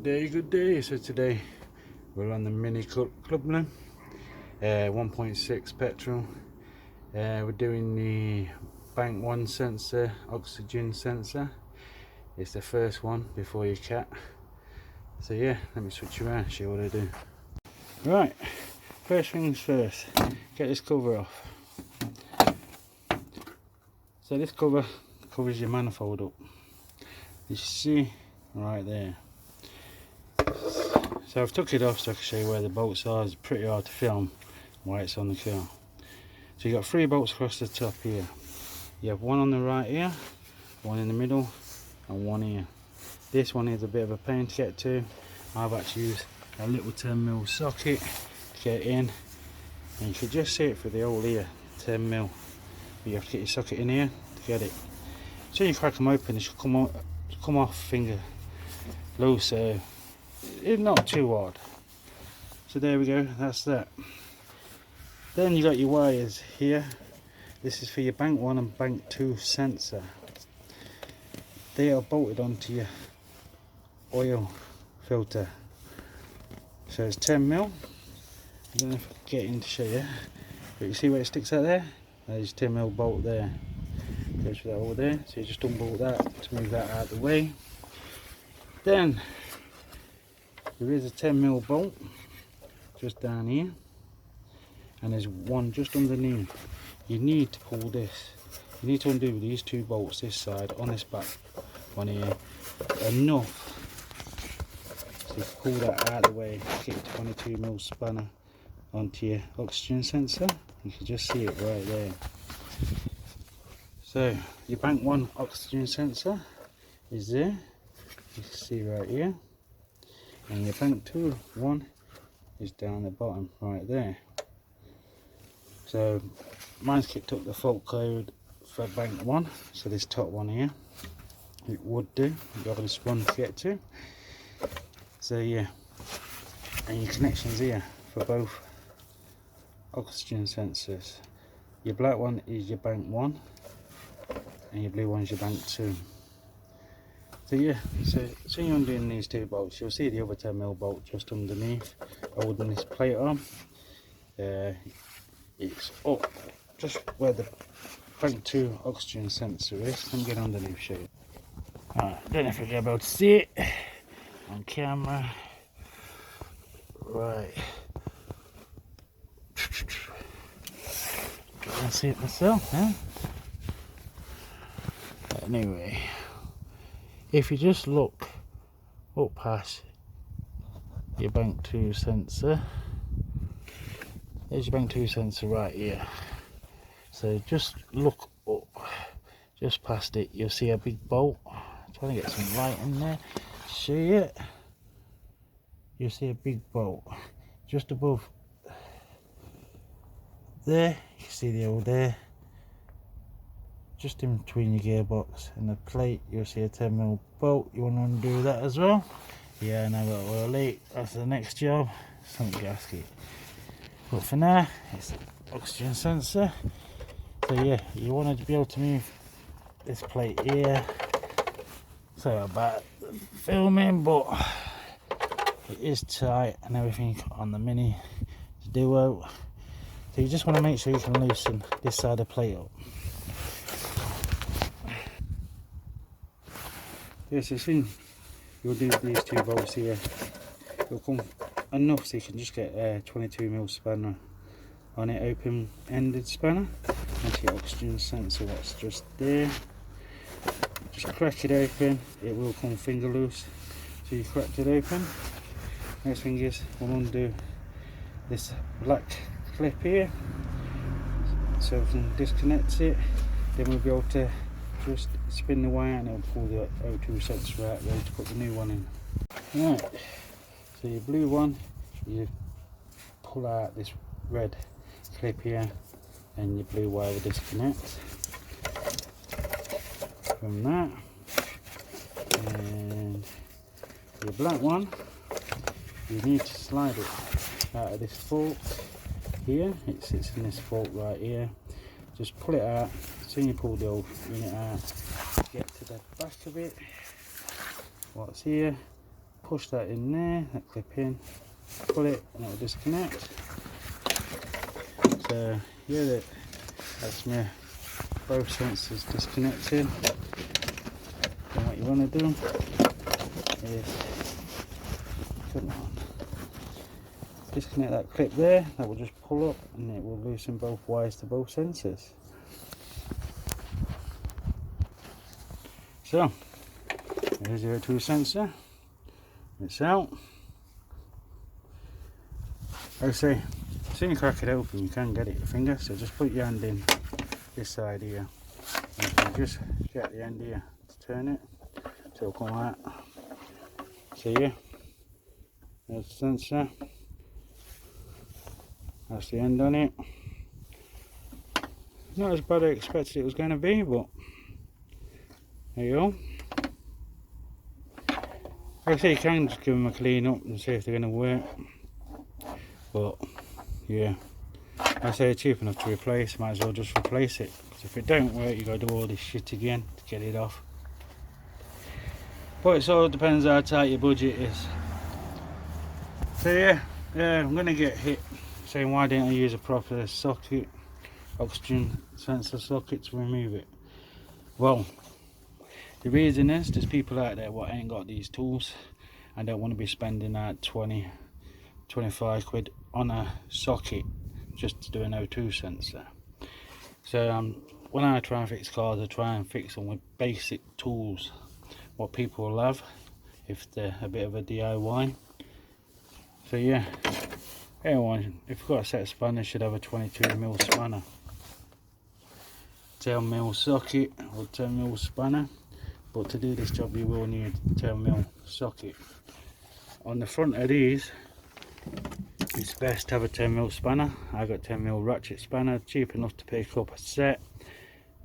Good day. So today we're on the Mini Clubman, 1.6 petrol. We're doing the bank 1 sensor, oxygen sensor. It's the first one before your cat. So yeah, let me switch around, show you what I do. Right, first things first, get this cover off. So this cover covers your manifold up. You see right there. So I've took it off so I can show you where the bolts are. It's pretty hard to film while it's on the car. So you've got 3 bolts across the top here. You have one on the right here, one in the middle, and one here. This one is a bit of a pain to get to. I've actually used a little 10mm socket to get in, and you can just see it through the hole here, 10mm. But you have to get your socket in here to get it. So you crack them open, it should come off finger loose, so it's not too hard. So there we go, that's that. Then you got your wires here. This is for your bank 1 and bank 2 sensor. They are bolted onto your oil filter. So it's 10mm. I don't know if I can get in to show you, but you see where it sticks out there? There's 10mm bolt there. Goes for that over there. So you just unbolt that to move that out of the way. Then there is a 10mm bolt just down here, and there's one just underneath. You need to pull this. You need to undo these 2 bolts this side on this back one here enough so you can pull that out of the way. Get your 22mm spanner onto your oxygen sensor. You can just see it right there. So your bank 1 oxygen sensor is there. You can see right here. And your bank 2 one is down the bottom right there. So mine's kicked up the fault code for bank 1, so this top one here, it would do. You're having a spun to get to. So yeah, and your connections here for both oxygen sensors. Your black one is your bank 1 and your blue one is your bank 2. So yeah, so you're undoing these 2 bolts, you'll see the other 10mm bolt just underneath, holding this plate on. It's up just where the bank 2 oxygen sensor is. Let me get underneath, show you. Alright, I don't know if you'll be able to see it on camera. Right. Can't see it myself, huh? Anyway, if you just look up past your bank 2 sensor, there's your bank 2 sensor right here. So just look up, just past it, you'll see a big bolt. I'm trying to get some light in there to show you. You'll see a big bolt just above there. You can see the hole there. Just in between your gearbox and the plate, you'll see a 10mm bolt. You want to undo that as well. Yeah, now we're oil leak. That's the next job. Sunk gasket. But for now, it's the oxygen sensor. So yeah, you want to be able to move this plate here. Sorry about filming, but it is tight and everything on the Mini Duo. So you just want to make sure you can loosen this side of the plate up. Yes, it's in. You'll do these 2 bolts here. It'll come enough so you can just get a 22mm spanner on it, open-ended spanner, onto your oxygen sensor that's just there. Just crack it open. It will come finger loose. So you cracked it open. Next thing is we'll undo this black clip here, so we can disconnect it. Then we'll be able to just spin the wire and it'll pull the O2 sensor out, ready to put the new one in. Right, so your blue one, you pull out this red clip here and your blue wire will disconnect from that. And your black one, you need to slide it out of this fork here. It sits in this fork right here. Just pull it out. As soon as you pull the old unit out, get to the back of it. What's here? push that in there, that clip in, pull it, and it'll disconnect. So yeah, that's me, both sensors disconnected. And what you want to do is, come on, disconnect that clip there, that will just pull up and it will loosen both wires to both sensors. So, there's your 2 sensor, it's out. Like I say, as soon as you crack it open you can get it with your finger, so just put your hand in this side here and you can just get the end here to turn it, so it'll come out. So yeah, there's the sensor, that's the end on it. Not as bad as I expected it was going to be, but there you go. Like I say, you can just give them a clean up and see if they're going to work, but yeah, I say it's cheap enough to replace, might as well just replace it, because if it don't work you got to do all this shit again to get it off. But it all depends how tight your budget is. So yeah, I'm going to get hit saying why didn't I use a proper socket, oxygen sensor socket, to remove it. Well, the reason is there's people out there what ain't got these tools and don't want to be spending out 20-25 quid on a socket just to do an O2 sensor. So when I try and fix cars, I try and fix them with basic tools what people will have if they're a bit of a DIY. So yeah, anyone, if you've got a set of spanners, should have a 22mm spanner, 10mm socket or 10mm spanner. But to do this job you will need a 10mm socket. On the front of these it's best to have a 10mm spanner. I got 10mm ratchet spanner, cheap enough to pick up a set.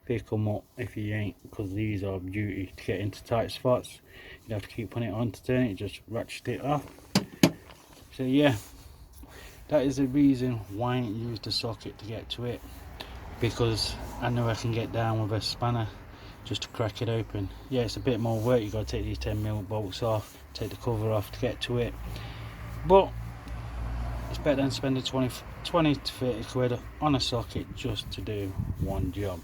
Pick them up if you ain't, because these are beauty to get into tight spots. You have to keep putting it on to turn it, just ratchet it off. So yeah, that is the reason why I ain't used a socket to get to it, because I know I can get down with a spanner just to crack it open. Yeah, it's a bit more work, you got to take these 10mm bolts off, take the cover off to get to it, but it's better than spending 20 to 30 quid on a socket just to do one job.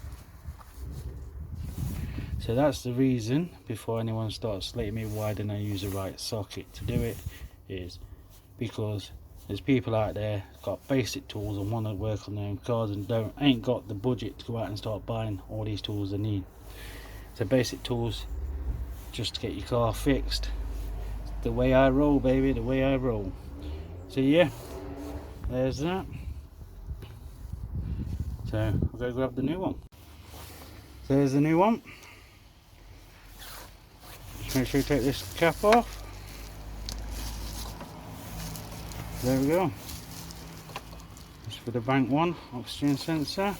So that's the reason, before anyone starts slating me why didn't I use the right socket to do it, is because there's people out there got basic tools and want to work on their own cars and ain't got the budget to go out and start buying all these tools they need. So basic tools just to get your car fixed. The way I roll, baby, the way I roll. So yeah, there's that. So I'll go grab the new one. So there's the new one. Just make sure you take this cap off. There we go. This for the bank one, oxygen sensor.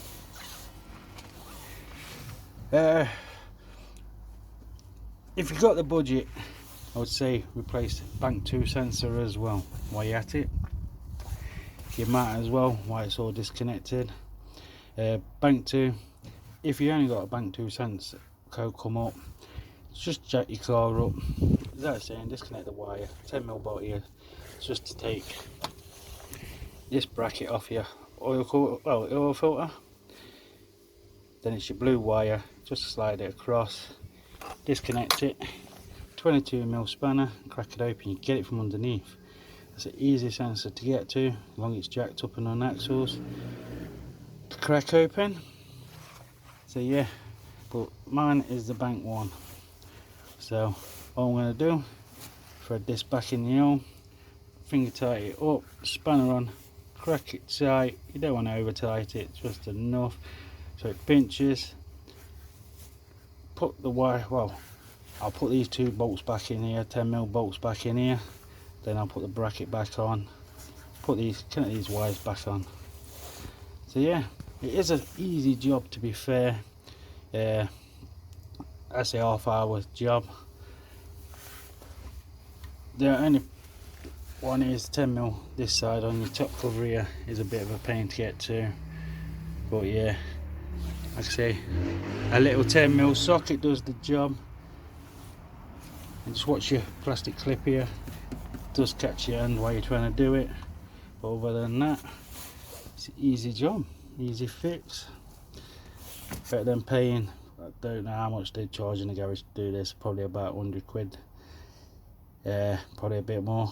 If you've got the budget, I would say replace bank 2 sensor as well while you're at it. You might as well, while it's all disconnected. Bank 2, if you only got a bank 2 sensor code come up, just jack your car up, as I was saying, disconnect the wire, 10mm bolt here, just to take this bracket off your oil filter. Then it's your blue wire, just slide it across, disconnect it, 22mm spanner, crack it open, you get it from underneath. It's an easy sensor to get to, as long as it's jacked up and on axles to crack open. So yeah, but mine is the bank one. So all I'm going to do, thread this back in the hole, finger tight it up, spanner on, crack it tight. You don't want to over tight it, just enough so it pinches. Put the wire, well, I'll put these 2 bolts back in here, 10mm bolts back in here, then I'll put the bracket back on, put connect these wires back on. So yeah, it is an easy job, to be fair. I say half-hour job. The only one is 10mm this side on your top cover here is a bit of a pain to get to, but yeah, like I say, a little 10mm socket does the job. And just watch your plastic clip here. It does catch your hand while you're trying to do it, but other than that, it's an easy job, easy fix. Better than paying, I don't know how much they charge in the garage to do this, probably about 100 quid. Yeah, probably a bit more.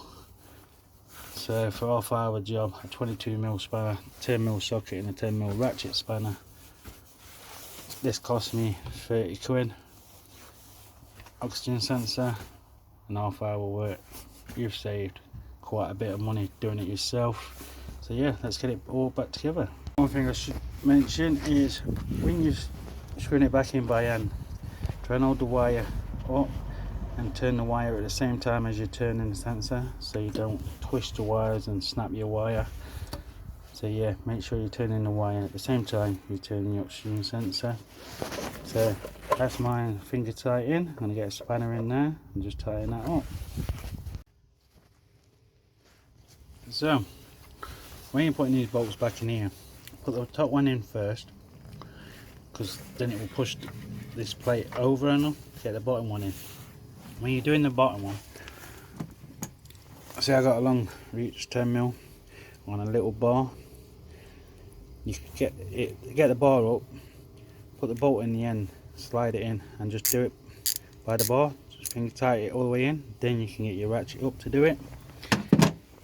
So for half hour job, a 22mm spanner, 10mm socket and a 10mm ratchet spanner, this cost me 30 quid. Oxygen sensor and half hour work. You've saved quite a bit of money doing it yourself. So yeah, let's get it all back together. One thing I should mention is when you're screwing it back in by hand, try and hold the wire up and turn the wire at the same time as you're turning the sensor, so you don't twist the wires and snap your wire. So yeah, make sure you're turning the wire at the same time you're turning the oxygen sensor. So that's mine finger tight in. I'm going to get a spanner in there and just tighten that up. So when you're putting these bolts back in here, put the top one in first, because then it will push this plate over and get the bottom one in. When you're doing the bottom one, see I got a long reach 10mm on a little bar. You get the bar up, put the bolt in the end, slide it in and just do it by the bar. Just finger tight it all the way in, then you can get your ratchet up to do it.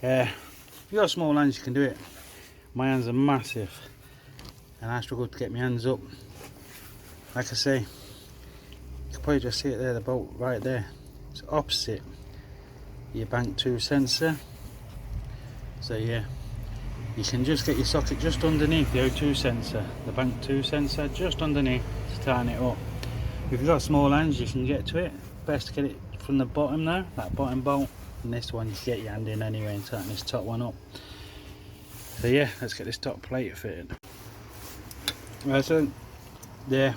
If you've got small hands you can do it. My hands are massive and I struggle to get my hands up. Like I say, you can probably just see it there, the bolt right there. It's opposite your bank 2 sensor. So yeah, you can just get your socket just underneath the O2 sensor, the bank 2 sensor, just underneath to tighten it up. If you've got small hands you can get to it. Best to get it from the bottom though, that bottom bolt, and this one you can get your hand in anyway and tighten this top one up. So yeah, let's get this top plate fitted. Right, so there,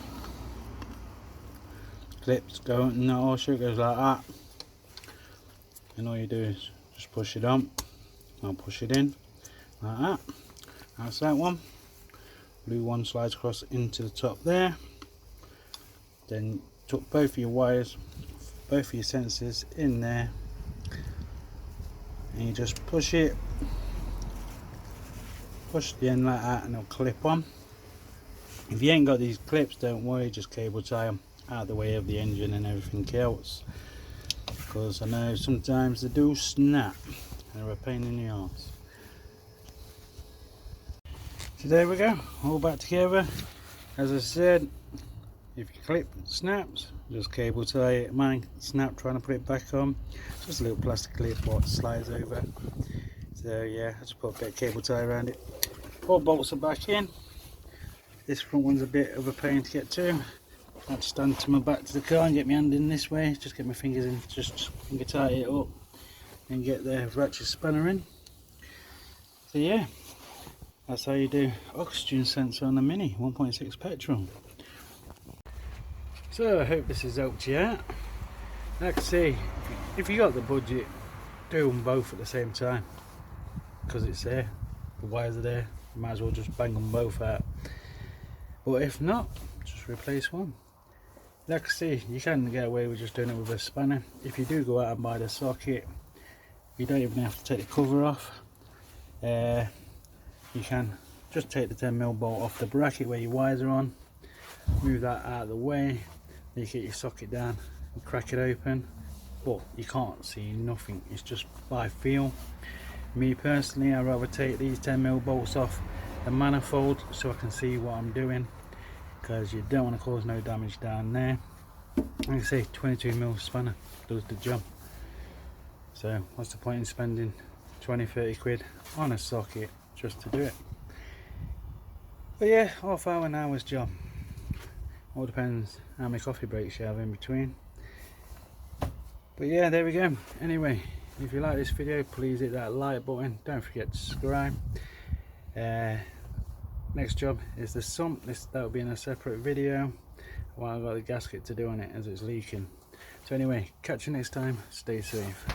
clips go in the washer, it goes like that, and all you do is just push it on, I'll push it in like that. That's that one. Blue one slides across into the top there. Then tuck both of your wires, both of your sensors in there, and you just push it, push the end like that, and it'll clip on. If you ain't got these clips, don't worry, just cable tie them out of the way of the engine and everything else, because I know sometimes they do snap and they're a pain in the arse. So there we go, all back together. As I said, if your clip snaps, just cable tie it. Mine snapped trying to put it back on. It's just a little plastic clip what slides over. So yeah, I just put a bit of cable tie around it. All bolts are back in. This front one's a bit of a pain to get to. I have to stand to my back to the car and get my hand in this way. Just get my fingers in, just finger tight it up and get the ratchet spanner in. So yeah, that's how you do oxygen sensor on the Mini 1.6 petrol. So I hope this has helped you out. Like I say, if you got the budget, do them both at the same time, because it's there, the wires are there, you might as well just bang them both out. But if not, just replace one. Like I say, you can get away with just doing it with a spanner. If you do go out and buy the socket, you don't even have to take the cover off. You can just take the 10mm bolt off the bracket where your wires are on, move that out of the way, then you get your socket down and crack it open. But you can't see nothing, it's just by feel. Me personally, I'd rather take these 10mm bolts off the manifold so I can see what I'm doing, because you don't want to cause no damage down there. Like I say, 22mm spanner does the job. So what's the point in spending 20-30 quid on a socket just to do it? But yeah, half hour, an hour's job. All depends how many coffee breaks you have in between. But yeah, there we go. Anyway, if you like this video, please hit that like button. Don't forget to subscribe. Next job is the sump. That'll be in a separate video while I've got the gasket to do on it as it's leaking. So anyway, catch you next time. Stay safe.